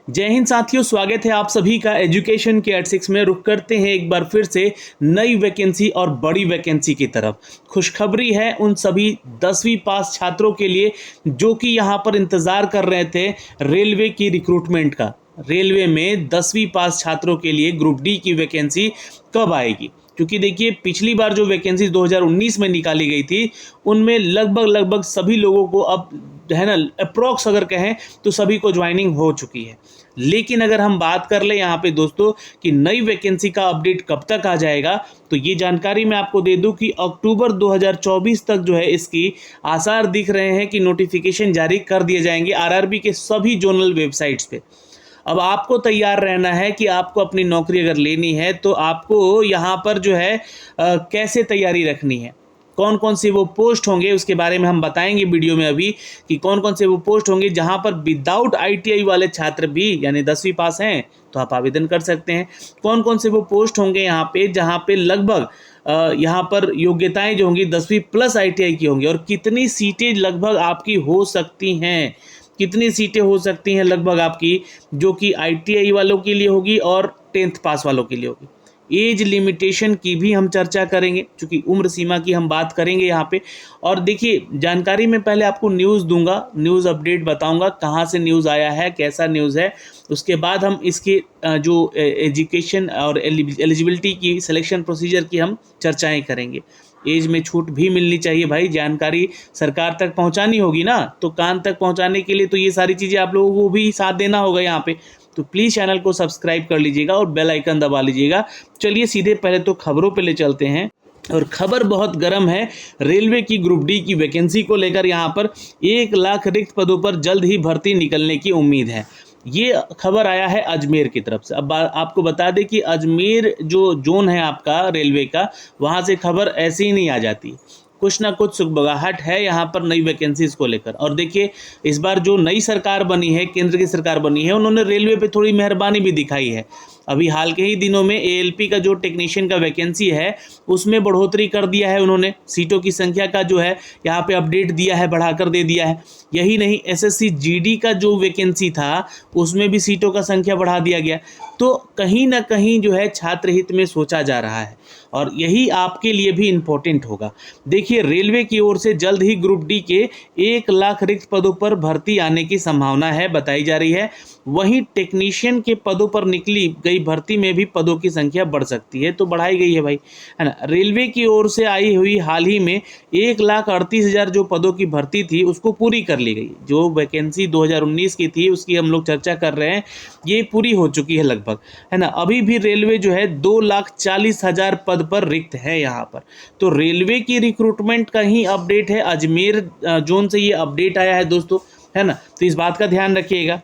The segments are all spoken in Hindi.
जय हिंद साथियों, स्वागत है आप सभी का एजुकेशन के 86 में। रुक करते हैं एक बार फिर से नई वैकेंसी और बड़ी वैकेंसी की तरफ। खुशखबरी है उन सभी 10वीं पास छात्रों के लिए जो कि यहाँ पर इंतज़ार कर रहे थे रेलवे की रिक्रूटमेंट का। रेलवे में 10वीं पास छात्रों के लिए ग्रुप डी की वैकेंसी कब आएगी? क्योंकि देखिए, पिछली बार जो वैकेंसी 2019 में निकाली गई थी उनमें लगभग सभी लोगों को अब है ना, अप्रॉक्स अगर कहें तो सभी को ज्वाइनिंग हो चुकी है। लेकिन अगर हम बात कर ले यहाँ पे दोस्तों कि नई वैकेंसी का अपडेट कब तक आ जाएगा, तो ये जानकारी मैं आपको दे दूं कि अक्टूबर 2024 तक जो है इसकी आसार दिख रहे हैं कि नोटिफिकेशन जारी कर दिए जाएंगे आरआरबी के सभी जोनल वेबसाइट्स पे। अब आपको तैयार रहना है कि आपको अपनी नौकरी अगर लेनी है तो आपको यहाँ पर जो है कैसे तैयारी रखनी है, कौन कौन से वो पोस्ट होंगे उसके बारे में हम बताएंगे वीडियो में अभी कि कौन कौन से वो पोस्ट होंगे जहाँ पर विदाउट आईटीआई वाले छात्र भी यानी 10वीं पास हैं तो आप आवेदन कर सकते हैं। कौन कौन से वो पोस्ट होंगे यहाँ पे जहाँ पे लगभग यहाँ पर योग्यताएं जो होंगी 10वीं प्लस आईटीआई की होंगी, और कितनी सीटें लगभग आपकी हो सकती हैं, कितनी सीटें हो सकती हैं लगभग आपकी जो कि आईटीआई वालों के लिए होगी और 10th पास वालों के लिए होगी। एज लिमिटेशन की भी हम चर्चा करेंगे क्योंकि उम्र सीमा की हम बात करेंगे यहाँ पे। और देखिए, जानकारी में पहले आपको न्यूज़ दूंगा, न्यूज़ अपडेट बताऊंगा कहाँ से न्यूज़ आया है, कैसा न्यूज़ है। उसके बाद हम इसके जो एजुकेशन और एलिजिबिलिटी की सिलेक्शन प्रोसीजर की हम चर्चाएँ करेंगे। एज में छूट भी मिलनी चाहिए भाई, जानकारी सरकार तक पहुंचानी होगी ना, तो कान तक पहुंचाने के लिए तो ये सारी चीज़ें आप लोगों को भी साथ देना होगा यहाँ पे। तो प्लीज़ चैनल को सब्सक्राइब कर लीजिएगा और बेल आइकन दबा लीजिएगा। चलिए सीधे पहले तो खबरों पे ले चलते हैं, और खबर बहुत गर्म है। रेलवे की ग्रुप डी की वैकेंसी को लेकर यहाँ पर 1 लाख रिक्त पदों पर जल्द ही भर्ती निकलने की उम्मीद है। ये खबर आया है अजमेर की तरफ से। अब आपको बता दें कि अजमेर जो जोन है आपका रेलवे का, वहाँ से खबर ऐसे ही नहीं आ जाती, कुछ ना कुछ सुगबगाहट है यहाँ पर नई वैकेंसीज को लेकर। और देखिए, इस बार जो नई सरकार बनी है, केंद्र की सरकार बनी है, उन्होंने रेलवे पे थोड़ी मेहरबानी भी दिखाई है। अभी हाल के ही दिनों में एएलपी का जो टेक्नीशियन का वैकेंसी है उसमें बढ़ोतरी कर दिया है उन्होंने। सीटों की संख्या का जो है यहाँ पे अपडेट दिया है, बढ़ाकर दे दिया है। यही नहीं, एसएससी जीडी का जो वैकेंसी था उसमें भी सीटों का संख्या बढ़ा दिया गया। तो कहीं ना कहीं जो है छात्र हित में सोचा जा रहा है, और यही आपके लिए भी इम्पोर्टेंट होगा। देखिए, रेलवे की ओर से जल्द ही ग्रुप डी के 1 लाख रिक्त पदों पर भर्ती आने की संभावना है, बताई जा रही है। वहीं टेक्नीशियन के पदों पर निकली गई भर्ती में भी पदों की संख्या बढ़ सकती है, तो बढ़ाई गई है भाई, है ना। रेलवे की ओर से आई हुई हाल ही में 1,38,000 जो पदों की भर्ती थी उसको पूरी कर ली गई। जो वैकेंसी 2019 की थी उसकी हम लोग चर्चा कर रहे हैं, ये पूरी हो चुकी है लगभग, है ना। अभी भी रेलवे जो है 2,40,000 पद पर रिक्त है यहाँ पर। तो रेलवे की रिक्रूटमेंट का ही अपडेट है, अजमेर जोन से ये अपडेट आया है दोस्तों, है ना। तो इस बात का ध्यान रखिएगा।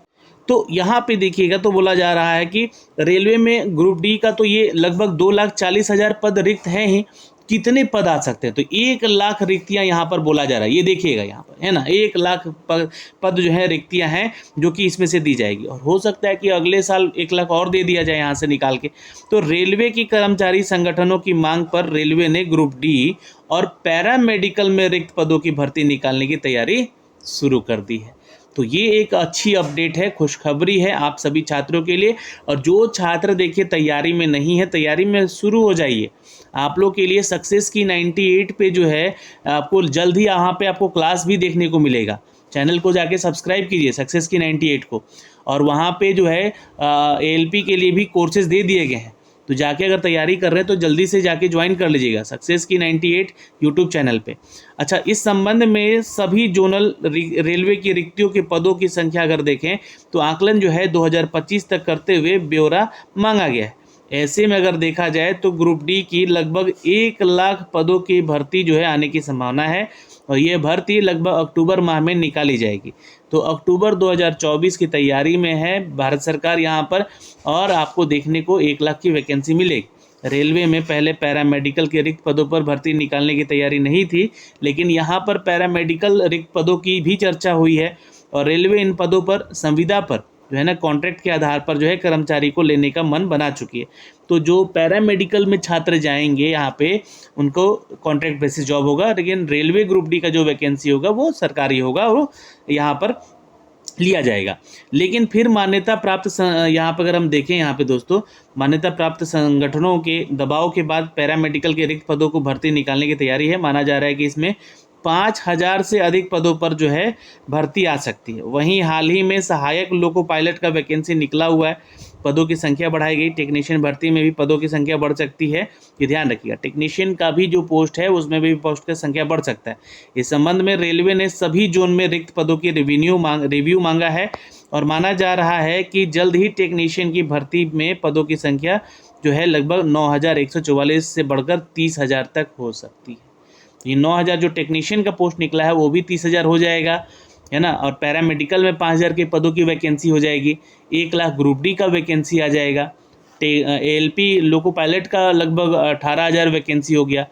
तो यहाँ पे देखिएगा तो बोला जा रहा है कि रेलवे में ग्रुप डी का तो ये लगभग 2,40,000 पद रिक्त हैं ही। कितने पद आ सकते हैं? तो 1 लाख रिक्तियाँ यहाँ पर बोला जा रहा है, ये देखिएगा यहाँ पर, है ना। 1 लाख पद जो है रिक्तियाँ हैं जो कि इसमें से दी जाएगी, और हो सकता है कि अगले साल 1 लाख और दे दिया जाए यहाँ से निकाल के। तो रेलवे की कर्मचारी संगठनों की मांग पर रेलवे ने ग्रुप डी और पैरामेडिकल में रिक्त पदों की भर्ती निकालने की तैयारी शुरू कर दी है। तो ये एक अच्छी अपडेट है, खुशखबरी है आप सभी छात्रों के लिए। और जो छात्र देखिए तैयारी में नहीं है, तैयारी में शुरू हो जाइए। आप लोग के लिए सक्सेस की 98 पे जो है आपको जल्द ही यहाँ पे आपको क्लास भी देखने को मिलेगा। चैनल को जाके सब्सक्राइब कीजिए सक्सेस की 98 को, और वहाँ पे जो है एएलपी के लिए भी कोर्सेज दे दिए गए हैं। तो जाके अगर तैयारी कर रहे हैं तो जल्दी से जाके ज्वाइन कर लीजिएगा सक्सेस की 98 यूट्यूब चैनल पे। अच्छा, इस संबंध में सभी जोनल रेलवे की रिक्तियों के पदों की संख्या अगर देखें तो आकलन जो है 2025 तक करते हुए ब्यौरा मांगा गया है। ऐसे में अगर देखा जाए तो ग्रुप डी की लगभग 1 लाख पदों की भर्ती जो है आने की संभावना है, और ये भर्ती लगभग अक्टूबर माह में निकाली जाएगी। तो अक्टूबर 2024 की तैयारी में है भारत सरकार यहाँ पर, और आपको देखने को 1 लाख की वैकेंसी मिलेगी। रेलवे में पहले पैरामेडिकल के रिक्त पदों पर भर्ती निकालने की तैयारी नहीं थी, लेकिन यहाँ पर पैरामेडिकल रिक्त पदों की भी चर्चा हुई है, और रेलवे इन पदों पर संविदा पर जो है ना कॉन्ट्रैक्ट के आधार पर जो है कर्मचारी को लेने का मन बना चुकी है। तो जो पैरामेडिकल में छात्र जाएंगे यहाँ पे उनको कॉन्ट्रैक्ट बेसिस जॉब होगा, लेकिन रेलवे ग्रुप डी का जो वैकेंसी होगा वो सरकारी होगा, वो यहाँ पर लिया जाएगा। लेकिन फिर मान्यता प्राप्त यहाँ पर अगर हम देखें, यहाँ पे दोस्तों मान्यता प्राप्त संगठनों के दबाव के बाद पैरामेडिकल के रिक्त पदों को भर्ती निकालने की तैयारी है। माना जा रहा है कि इसमें 5,000 से अधिक पदों पर जो है भर्ती आ सकती है। वहीं हाल ही में सहायक लोको पायलट का वैकेंसी निकला हुआ है, पदों की संख्या बढ़ाई गई। टेक्नीशियन भर्ती में भी पदों की संख्या बढ़ सकती है, ये ध्यान रखिएगा। टेक्नीशियन का भी जो पोस्ट है उसमें भी पोस्ट की संख्या बढ़ सकता है। इस संबंध में रेलवे ने सभी जोन में रिक्त पदों की रिव्यू मांगा है और माना जा रहा है कि जल्द ही टेक्नीशियन की भर्ती में पदों की संख्या जो है लगभग 9,144 से बढ़कर 30,000 तक हो सकती है। ये 9,000 जो टेक्नीशियन का पोस्ट निकला है वो भी 30,000 हो जाएगा, है ना। और पैरामेडिकल में 5,000 के पदों की वैकेंसी हो जाएगी। 1,00,000 ग्रुप डी का वैकेंसी आ जाएगा। ALP लोको पायलट का लगभग 18,000 वैकेंसी हो गया।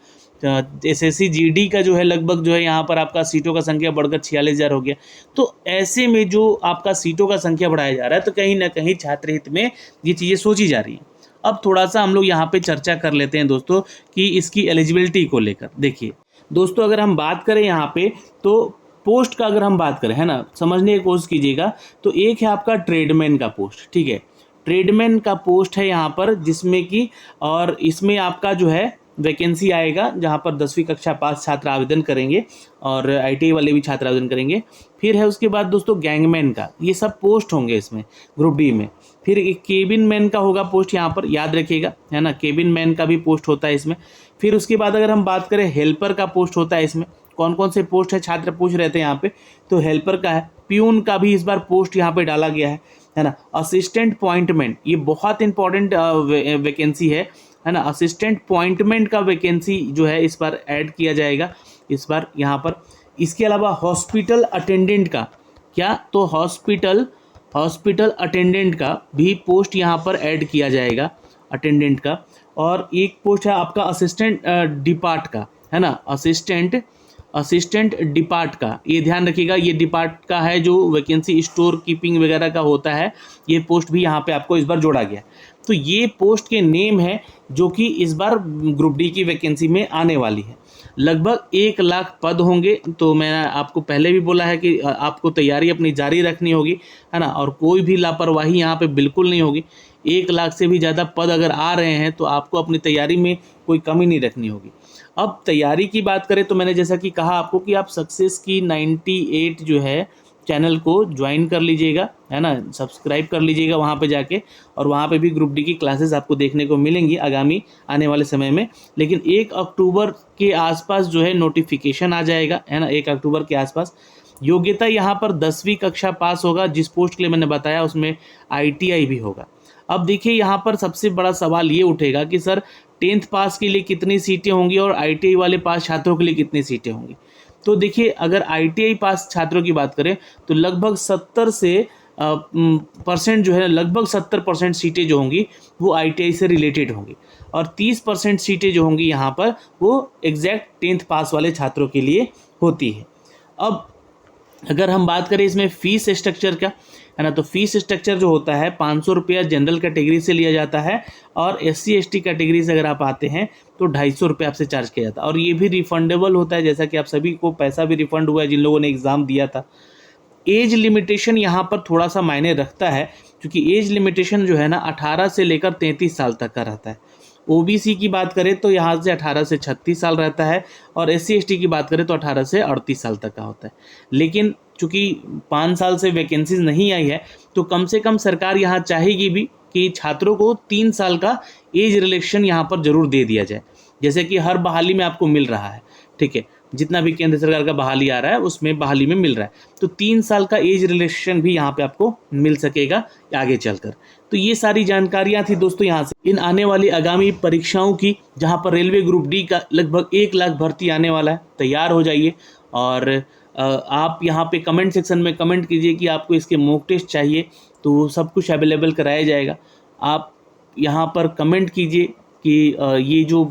SSC GD का जो है लगभग जो है यहाँ पर आपका सीटों का संख्या बढ़कर 46,000 हो गया। तो ऐसे में जो आपका सीटों का संख्या बढ़ाया जा रहा है तो कहीं ना कहीं छात्र हित में ये चीज़ें सोची जा रही हैं। अब थोड़ा सा हम लोग यहाँ पे चर्चा कर लेते हैं दोस्तों कि इसकी एलिजिबिलिटी को लेकर। देखिए दोस्तों, अगर हम बात करें यहाँ पे तो पोस्ट का अगर हम बात करें, है ना, समझने की कोशिश कीजिएगा। तो एक है आपका ट्रेडमैन का पोस्ट, ठीक है। ट्रेडमैन का पोस्ट है यहाँ पर, जिसमें कि और इसमें आपका जो है वैकेंसी आएगा जहाँ पर 10वीं कक्षा पास छात्र आवेदन करेंगे और ITI वाले भी छात्र आवेदन करेंगे। फिर है उसके बाद दोस्तों गैंगमैन का, ये सब पोस्ट होंगे इसमें ग्रुप डी में। फिर एक केबिन मैन का होगा पोस्ट यहाँ पर, याद रखिएगा, है ना, केबिन मैन का भी पोस्ट होता है इसमें। फिर उसके बाद अगर हम बात करें हेल्पर का पोस्ट होता है इसमें। कौन कौन से पोस्ट है छात्र पूछ रहे थे यहाँ पे, तो हेल्पर का है। प्यून का भी इस बार पोस्ट यहाँ पे डाला गया है ना। असिस्टेंट पॉइंटमेंट, ये बहुत इंपॉर्टेंट वैकेंसी है ना। असिस्टेंट पॉइंटमेंट का वैकेंसी जो है इस बार ऐड किया जाएगा इस बार यहाँ पर। इसके अलावा हॉस्पिटल अटेंडेंट का क्या, तो हॉस्पिटल अटेंडेंट का भी पोस्ट यहाँ पर ऐड किया जाएगा, अटेंडेंट का। और एक पोस्ट है आपका असिस्टेंट डिपार्ट का, है ना, असिस्टेंट डिपार्ट का, ये ध्यान रखिएगा। ये डिपार्ट का है जो वैकेंसी स्टोर कीपिंग वगैरह का होता है, ये पोस्ट भी यहाँ पे आपको इस बार जोड़ा गया। तो ये पोस्ट के नेम है जो कि इस बार ग्रुप डी की वैकेंसी में आने वाली है। लगभग 1,00,000 पद होंगे। तो मैंने आपको पहले भी बोला है कि आपको तैयारी अपनी जारी रखनी होगी, है ना, और कोई भी लापरवाही यहाँ पे बिल्कुल नहीं होगी। 1,00,000 से भी ज़्यादा पद अगर आ रहे हैं तो आपको अपनी तैयारी में कोई कमी नहीं रखनी होगी। अब तैयारी की बात करें तो मैंने जैसा कि कहा आपको कि आप सक्सेस की 98 जो है चैनल को ज्वाइन कर लीजिएगा, है ना, सब्सक्राइब कर लीजिएगा वहाँ पे जाके। और वहाँ पे भी ग्रुप डी की क्लासेस आपको देखने को मिलेंगी आगामी आने वाले समय में। लेकिन 1 अक्टूबर के आसपास जो है नोटिफिकेशन आ जाएगा, है ना, 1 अक्टूबर के आसपास। योग्यता यहाँ पर 10वीं कक्षा पास होगा, जिस पोस्ट के लिए मैंने बताया उसमें ITI भी होगा। अब देखिए यहाँ पर सबसे बड़ा सवाल ये उठेगा कि सर 10th पास के लिए कितनी सीटें होंगी और ITI वाले पास छात्रों के लिए कितनी सीटें होंगी। तो देखिए अगर ITI पास छात्रों की बात करें तो लगभग 70 से % जो है, लगभग 70% सीटें जो होंगी वो ITI से रिलेटेड होंगी और 30% सीटें जो होंगी यहाँ पर वो एग्जैक्ट 10th पास वाले छात्रों के लिए होती है। अब अगर हम बात करें इसमें फ़ीस स्ट्रक्चर का, है ना, तो फीस स्ट्रक्चर जो होता है 500 रुपया जनरल कैटेगरी से लिया जाता है और SC ST कैटेगरी से अगर आप आते हैं तो 250 रुपये आपसे चार्ज किया जाता है। और ये भी रिफंडेबल होता है, जैसा कि आप सभी को पैसा भी रिफंड हुआ है जिन लोगों ने एग्ज़ाम दिया था। एज लिमिटेशन यहाँ पर थोड़ा सा मायने रखता है, क्योंकि एज लिमिटेशन जो है ना 18 से लेकर 33 साल तक का रहता है। OBC की बात करें तो यहाँ से 18 से 36 साल रहता है और SC ST की बात करें तो 18 से 38 साल तक का होता है। लेकिन चूँकि 5 साल से वैकेंसीज नहीं आई है तो कम से कम सरकार यहाँ चाहेगी भी कि छात्रों को 3 साल का एज रिलैक्सेशन यहाँ पर जरूर दे दिया जाए, जैसे कि हर बहाली में आपको मिल रहा है, ठीक है, जितना भी केंद्र सरकार का बहाली आ रहा है उसमें बहाली में मिल रहा है। तो 3 साल का एज रिलैक्सेशन भी यहाँ पे आपको मिल सकेगा आगे चलकर। तो ये सारी जानकारियाँ थी दोस्तों यहाँ से इन आने वाली आगामी परीक्षाओं की, जहाँ पर रेलवे ग्रुप डी का लगभग 1,00,000 भर्ती आने वाला है। तैयार हो जाइए और आप यहाँ पे कमेंट सेक्शन में कमेंट कीजिए कि आपको इसके मॉक टेस्ट चाहिए, तो सब कुछ अवेलेबल कराया जाएगा। आप यहाँ पर कमेंट कीजिए कि ये जो,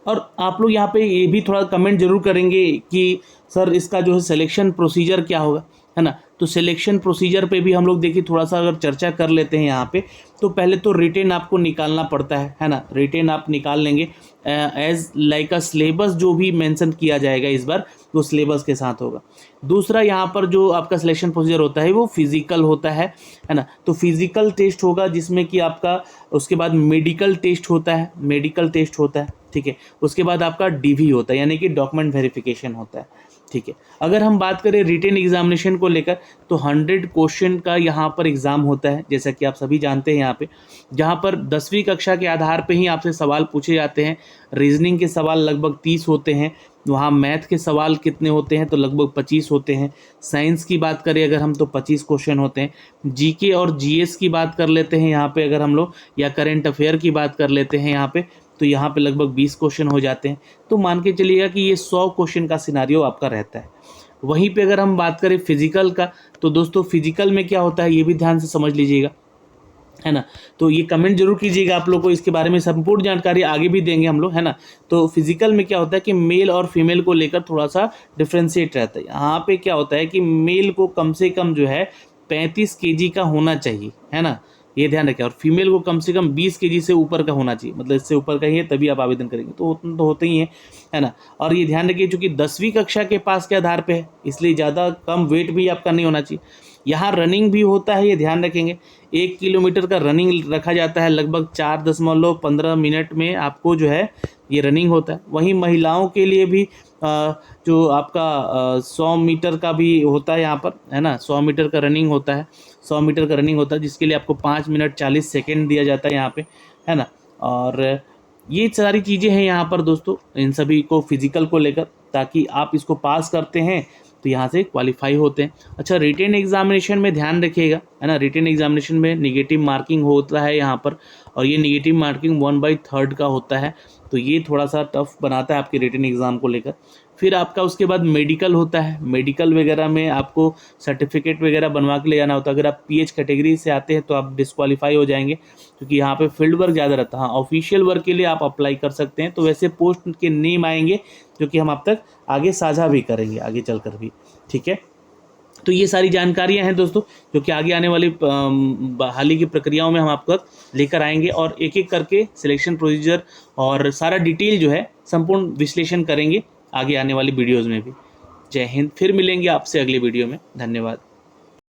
और आप लोग यहाँ पे ये भी थोड़ा कमेंट जरूर करेंगे कि सर इसका जो है सिलेक्शन प्रोसीजर क्या होगा, है ना। तो सिलेक्शन प्रोसीजर पे भी हम लोग देखिए थोड़ा सा अगर चर्चा कर लेते हैं यहाँ पे। तो पहले तो रिटेन आपको निकालना पड़ता है ना, रिटेन आप निकाल लेंगे एज लाइक अ सिलेबस जो भी मेंशन किया जाएगा इस बार वो सिलेबस के साथ होगा। दूसरा यहाँ पर जो आपका सिलेक्शन प्रोसीजर होता है वो फिजिकल होता है ना, तो फिजिकल टेस्ट होगा जिसमें कि आपका उसके बाद मेडिकल टेस्ट होता है, मेडिकल टेस्ट होता है, ठीक है। उसके बाद आपका डीवी होता है यानी कि डॉक्यूमेंट वेरिफिकेशन होता है, ठीक है। अगर हम बात करें रिटेन एग्जामिनेशन को लेकर तो 100 क्वेश्चन का यहाँ पर एग्ज़ाम होता है जैसा कि आप सभी जानते हैं यहाँ पे, जहाँ पर 10वीं कक्षा के आधार पे ही आपसे सवाल पूछे जाते हैं। रीजनिंग के सवाल लगभग 30 होते हैं, वहाँ मैथ के सवाल कितने होते हैं तो लगभग 25 होते हैं। साइंस की बात करें अगर हम तो 25 क्वेश्चन होते हैं। जीके और जीएस की बात कर लेते हैं यहाँ पे अगर हम लोग, या करेंट अफेयर की बात कर लेते हैं यहाँ पे, तो यहाँ पे लगभग 20 क्वेश्चन हो जाते हैं। तो मान के चलिएगा कि ये 100 क्वेश्चन का सिनारियो आपका रहता है। वहीं पे अगर हम बात करें फिजिकल का तो दोस्तों फिजिकल में क्या होता है ये भी ध्यान से समझ लीजिएगा, है ना। तो ये कमेंट जरूर कीजिएगा, आप लोग को इसके बारे में संपूर्ण जानकारी आगे भी देंगे हम लोग, है ना। तो फिजिकल में क्या होता है कि मेल और फीमेल को लेकर थोड़ा सा डिफ्रेंशिएट रहता है। यहाँ पे क्या होता है कि मेल को कम से कम जो है 35 kg का होना चाहिए, है ना, ये ध्यान रखें, और फीमेल को कम से कम 20 kg से ऊपर का होना चाहिए, मतलब इससे ऊपर का ही है तभी आप आवेदन करेंगे, तो उतना तो होते ही है ना। और ये ध्यान रखिए चूंकि 10वीं कक्षा के पास के आधार पे है इसलिए ज़्यादा कम वेट भी आपका नहीं होना चाहिए। यहाँ रनिंग भी होता है, ये ध्यान रखेंगे, 1 किलोमीटर का रनिंग रखा जाता है, लगभग 4.15 मिनट में आपको जो है ये रनिंग होता है। वहीं महिलाओं के लिए भी जो आपका 100 मीटर का भी होता है यहाँ पर, है ना, 100 मीटर का रनिंग होता है, 100 मीटर का रनिंग होता है जिसके लिए आपको 5 मिनट 40 सेकेंड दिया जाता है यहाँ पे, है ना। और ये सारी चीज़ें हैं यहाँ पर दोस्तों इन सभी को फिजिकल को लेकर, ताकि आप इसको पास करते हैं तो यहाँ से क्वालिफाई होते हैं। अच्छा, रिटेन एग्जामिनेशन में ध्यान रखिएगा, है ना, रिटेन एग्जामिनेशन में निगेटिव मार्किंग होता है यहाँ पर, और ये निगेटिव मार्किंग 1/3 का होता है, तो ये थोड़ा सा टफ बनाता है आपके रिटेन एग्ज़ाम को लेकर। फिर आपका उसके बाद मेडिकल होता है, मेडिकल वगैरह में आपको सर्टिफिकेट वगैरह बनवा के ले जाना होता है। अगर आप पीएच कैटेगरी से आते हैं तो आप डिस्क्वालीफाई हो जाएंगे, क्योंकि यहाँ पे फील्ड वर्क ज़्यादा रहता है। हाँ, ऑफिशियल वर्क के लिए आप अप्लाई कर सकते हैं, तो वैसे पोस्ट के नेम आएंगे जो कि हम अब तक आगे साझा भी करेंगे आगे चलकर भी, ठीक है। तो ये सारी जानकारियां हैं दोस्तों जो कि आगे आने वाली हाल ही की प्रक्रियाओं में हम आपको लेकर आएंगे, और एक एक करके सिलेक्शन प्रोसीजर और सारा डिटेल जो है संपूर्ण विश्लेषण करेंगे आगे आने वाली वीडियोज़ में भी। जय हिंद, फिर मिलेंगे आपसे अगले वीडियो में, धन्यवाद।